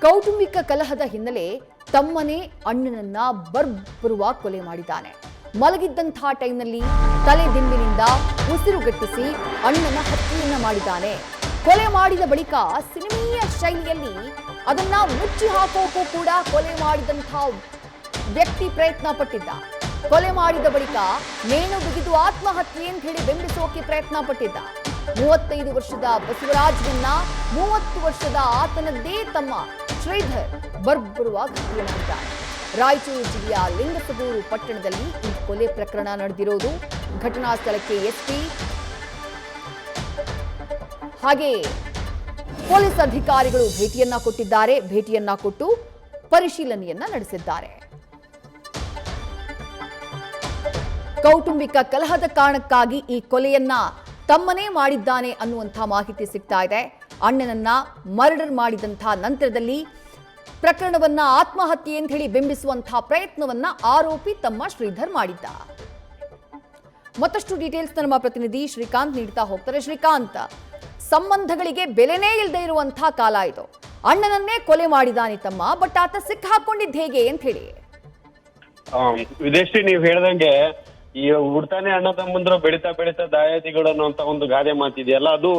ಕೌಟುಂಬಿಕ ಕಲಹದ ಹಿನ್ನೆಲೆ ತಮ್ಮನೇ ಅಣ್ಣನನ್ನ ಬರ್ಬರುವಾಗಿ ಕೊಲೆ ಮಾಡಿದ್ದಾನೆ. ಮಲಗಿದ್ದಂತಹ ಟೈಮ್ನಲ್ಲಿ ತಲೆದಿಂಬಿನಿಂದ ಉಸಿರುಗಟ್ಟಿಸಿ ಅಣ್ಣನ ಹತ್ಯೆಯನ್ನ ಮಾಡಿದ್ದಾನೆ. ಕೊಲೆ ಮಾಡಿದ ಬಳಿಕ ಸಿನಿಮೀಯ ಶೈಲಿಯಲ್ಲಿ ಅದನ್ನ ಮುಚ್ಚಿ ಹಾಕೋಕ್ಕೂ ಕೂಡ ಕೊಲೆ ಮಾಡಿದಂತಹ ವ್ಯಕ್ತಿ ಪ್ರಯತ್ನ ಪಟ್ಟಿದ್ದ. ಕೊಲೆ ಮಾಡಿದ ಬಳಿಕ ನೇಣು ಬಿಗಿದು ಆತ್ಮಹತ್ಯೆ ಅಂತ ಹೇಳಿ ಬೆಂಬಲಿಸೋಕೆ ಪ್ರಯತ್ನ ಪಟ್ಟಿದ್ದ. 35 ವರ್ಷದ ಬಸವರಾಜ್ನನ್ನ 30 ವರ್ಷದ ಆತನದ್ದೇ ತಮ್ಮ ಶ್ರೀಧರ್ ಬರ್ಬರುವಾಗಿ ಹತ್ಯೆ ಮಾಡಿದ್ದಾರೆ. ರಾಯಚೂರು ಜಿಲ್ಲೆಯ ಲಿಂಗಸಗೂರು ಪಟ್ಟಣದಲ್ಲಿ ಈ ಕೊಲೆ ಪ್ರಕರಣ ನಡೆದಿರೋದು. ಘಟನಾ ಸ್ಥಳಕ್ಕೆ ಎಸ್ಪಿ ಹಾಗೆ ಪೊಲೀಸ್ ಅಧಿಕಾರಿಗಳು ಭೇಟಿಯನ್ನ ಕೊಟ್ಟು ಪರಿಶೀಲನೆಯನ್ನ ನಡೆಸಿದ್ದಾರೆ. ಕೌಟುಂಬಿಕ ಕಲಹದ ಕಾರಣಕ್ಕಾಗಿ ಈ ಕೊಲೆಯನ್ನ ತಮ್ಮನೇ ಮಾಡಿದ್ದಾನೆ ಅನ್ನುವಂಥ ಮಾಹಿತಿ ಸಿಗ್ತಾ ಇದೆ. ಅಣ್ಣನನ್ನ ಮರ್ಡರ್ ಮಾಡಿದಂತಹ ನಂತರದಲ್ಲಿ ಪ್ರಕರಣವನ್ನ ಆತ್ಮಹತ್ಯೆ ಅಂತ ಹೇಳಿ ಬಿಂಬಿಸುವಂತಹ ಪ್ರಯತ್ನವನ್ನ ಆರೋಪಿ ತಮ್ಮ ಶ್ರೀಧರ್ ಮಾಡಿದ್ದ. ಮತ್ತಷ್ಟು ಡೀಟೇಲ್ಸ್ ನಮ್ಮ ಪ್ರತಿನಿಧಿ ಶ್ರೀಕಾಂತ್ ನೀಡ್ತಾ ಹೋಗ್ತಾರೆ. ಶ್ರೀಕಾಂತ್, ಸಂಬಂಧಗಳಿಗೆ ಬೆಲೆನೇ ಇಲ್ಲದೆ ಇರುವಂತಹ ಕಾಲ ಇದು. ಅಣ್ಣನನ್ನೇ ಕೊಲೆ ಮಾಡಿದಾನೆ ತಮ್ಮ, ಬಟ್ ಆತ ಸಿಕ್ಕಾಕೊಂಡಿದ್ದು ಹೇಗೆ ಅಂತ ಹೇಳಿ. ವಿದೇಶಿ ನೀವು ಹೇಳ್ದಂಗೆ ಈ ಹುಡ್ತಾನೆ ಅಣ್ಣ ತಮ್ಮಂದ್ರು ಬೆಳಿತಾ ಬೆಳಿತಾ ದಾಯಾದಿಗಳು ಅನ್ನುವಂತ ಒಂದು ಗಾದೆ ಮಾತಿದೆಯಲ್ಲ, ಅದು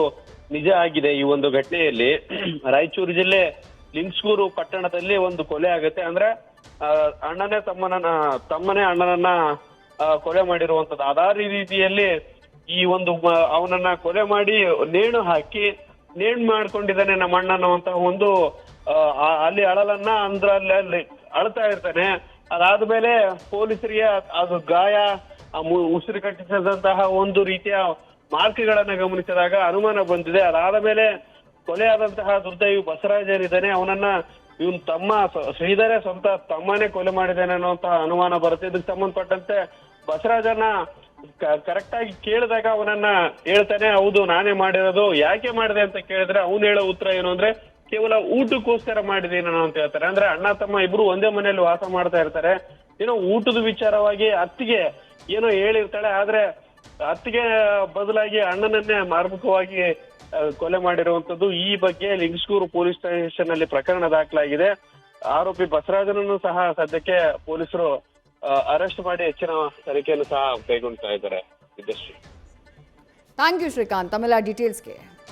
ನಿಜ ಆಗಿದೆ. ಈ ಒಂದು ಘಟನೆಯಲ್ಲಿ ರಾಯಚೂರು ಜಿಲ್ಲೆ ಲಿಂಗಸೂರು ಪಟ್ಟಣದಲ್ಲಿ ಒಂದು ಕೊಲೆ ಆಗುತ್ತೆ. ಅಂದ್ರೆ ತಮ್ಮನೇ ಅಣ್ಣನನ್ನ ಕೊಲೆ ಮಾಡಿರುವಂತದ್ದು. ಅದೇ ರೀತಿಯಲ್ಲಿ ಈ ಒಂದು ಅವನನ್ನ ಕೊಲೆ ಮಾಡಿ ನೇಣು ಮಾಡ್ಕೊಂಡಿದ್ದಾನೆ ನಮ್ಮ ಅಣ್ಣ ಅನ್ನುವಂತ ಒಂದು ಅಲ್ಲಿ ಅಳಲನ್ನ ಅಲ್ಲಿ ಅಳ್ತಾ ಇರ್ತಾನೆ. ಅದಾದ್ಮೇಲೆ ಪೊಲೀಸರಿಗೆ ಅದು ಗಾಯ ಉಸಿರು ಕಟ್ಟಿಸಿದಂತಹ ಒಂದು ರೀತಿಯ ಮಾರ್ಕ್ಗಳನ್ನ ಗಮನಿಸಿದಾಗ ಅನುಮಾನ ಬಂದಿದೆ. ಅದಾದ ಮೇಲೆ ಕೊಲೆಯಾದಂತಹ ದುರ್ದೈವಿ ಬಸವರಾಜ್ ಏನಿದ್ದಾನೆ ಅವನನ್ನ ಇವನ್ ತಮ್ಮ ಶ್ರೀಧರೇ ಸ್ವಂತ ತಮ್ಮನೇ ಕೊಲೆ ಮಾಡಿದ್ದಾನೆ ಅನ್ನುವಂತಹ ಅನುಮಾನ ಬರುತ್ತೆ. ಇದಕ್ಕೆ ಸಂಬಂಧಪಟ್ಟಂತೆ ಬಸವರಾಜನ್ನ ಕರೆಕ್ಟ್ ಆಗಿ ಕೇಳಿದಾಗ ಅವನನ್ನ ಹೇಳ್ತಾನೆ, ಹೌದು ನಾನೇ ಮಾಡಿರೋದು. ಯಾಕೆ ಮಾಡಿದೆ ಅಂತ ಕೇಳಿದ್ರೆ ಅವನು ಹೇಳೋ ಉತ್ತರ ಏನು ಅಂದ್ರೆ, ಕೇವಲ ಊಟಕ್ಕೋಸ್ಕರ ಮಾಡಿದೀನಿ ನಾನು ಅಂತ ಹೇಳ್ತಾರೆ. ಅಂದ್ರೆ ಅಣ್ಣ ತಮ್ಮ ಇಬ್ರು ಒಂದೇ ಮನೆಯಲ್ಲಿ ವಾಸ ಮಾಡ್ತಾ ಇರ್ತಾರೆ. ಏನೋ ಊಟದ ವಿಚಾರವಾಗಿ ಅತ್ತಿಗೆ ಏನೋ ಹೇಳಿರ್ತಾಳೆ, ಆದ್ರೆ ಅತ್ತಿಗೆ ಬದಲಾಗಿ ಅಣ್ಣನನ್ನೇ ಮಾರ್ಮಿಕವಾಗಿ ಕೊಲೆ ಮಾಡಿರುವಂತದ್ದು. ಈ ಬಗ್ಗೆ ಲಿಂಗಸೂರು ಪೊಲೀಸ್ ಸ್ಟೇಷನ್ ಅಲ್ಲಿ ಪ್ರಕರಣ ದಾಖಲಾಗಿದೆ. ಆರೋಪಿ ಬಸವರಾಜನನ್ನು ಸಹ ಸದ್ಯಕ್ಕೆ ಪೊಲೀಸರು ಅರೆಸ್ಟ್ ಮಾಡಿ ಹೆಚ್ಚಿನ ತನಿಖೆಯನ್ನು ಸಹ ಕೈಗೊಳ್ತಾ ಇದ್ದಾರೆ. ಥ್ಯಾಂಕ್ ಯು ಶ್ರೀಕಾಂತ್, ತಮ್ಮೆಲ್ಲ ಡೀಟೇಲ್ಸ್ಗೆ.